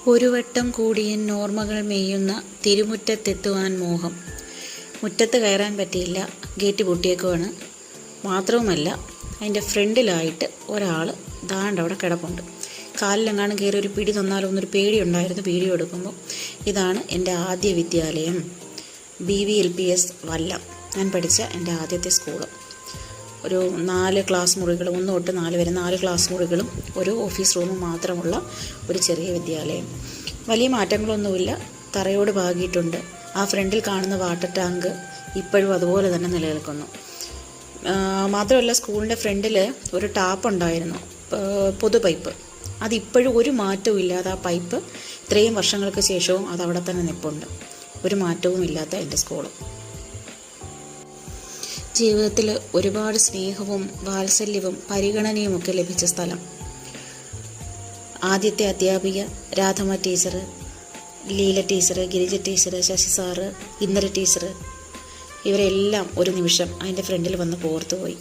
ഒരു വട്ടം കൂടിയൻ ഓർമ്മകൾ മേയുന്ന തിരുമുറ്റത്തെത്തുവാൻ മോഹം. മുറ്റത്ത് കയറാൻ പറ്റിയില്ല, ഗേറ്റ് പൂട്ടിയേക്കുവാണ്. മാത്രവുമല്ല, അതിൻ്റെ ഫ്രണ്ടിലായിട്ട് ഒരാൾ ദാണ്ടവിടെ കിടപ്പുണ്ട്. കാലിലെങ്ങാനും കയറി ഒരു പിടി തന്നാലോ എന്നൊരു പേടിയുണ്ടായിരുന്നു. വീഡിയോ എടുക്കുമ്പോൾ ഇതാണ് എൻ്റെ ആദ്യ വിദ്യാലയം, BVLPS വല്ലം. ഞാൻ പഠിച്ച എൻ്റെ ആദ്യത്തെ സ്കൂള്. ഒരു 4 ക്ലാസ് മുറികളും, 1 തൊട്ട് 4 വരെ 4 ക്ലാസ് മുറികളും ഒരു ഓഫീസ് റൂമും മാത്രമുള്ള ഒരു ചെറിയ വിദ്യാലയം. വലിയ മാറ്റങ്ങളൊന്നുമില്ല, തറയോട് പാകിയിട്ടുണ്ട്. ആ ഫ്രണ്ടിൽ കാണുന്ന വാട്ടർ ടാങ്ക് ഇപ്പോഴും അതുപോലെ തന്നെ നിലനിൽക്കുന്നു. മാത്രമല്ല, സ്കൂളിൻ്റെ ഫ്രണ്ടിൽ ഒരു ടാപ്പ് ഉണ്ടായിരുന്നു, പൊതു പൈപ്പ്. അതിപ്പോഴും ഒരു മാറ്റവും ഇല്ലാതെ ആ പൈപ്പ് ഇത്രയും വർഷങ്ങൾക്ക് ശേഷവും അതവിടെ തന്നെ നിൽപ്പുണ്ട്. ഒരു മാറ്റവും ഇല്ലാത്ത എൻ്റെ സ്കൂള്. ജീവിതത്തിൽ ഒരുപാട് സ്നേഹവും വാത്സല്യവും പരിഗണനയുമൊക്കെ ലഭിച്ച സ്ഥലം. ആദ്യത്തെ അധ്യാപിക Radhamma teacher, Leela teacher, Girija teacher, Sasi sir, Indira teacher, ഇവരെല്ലാം ഒരു നിമിഷം അതിൻ്റെ ഫ്രണ്ടിൽ വന്ന് പോർത്തുപോയി.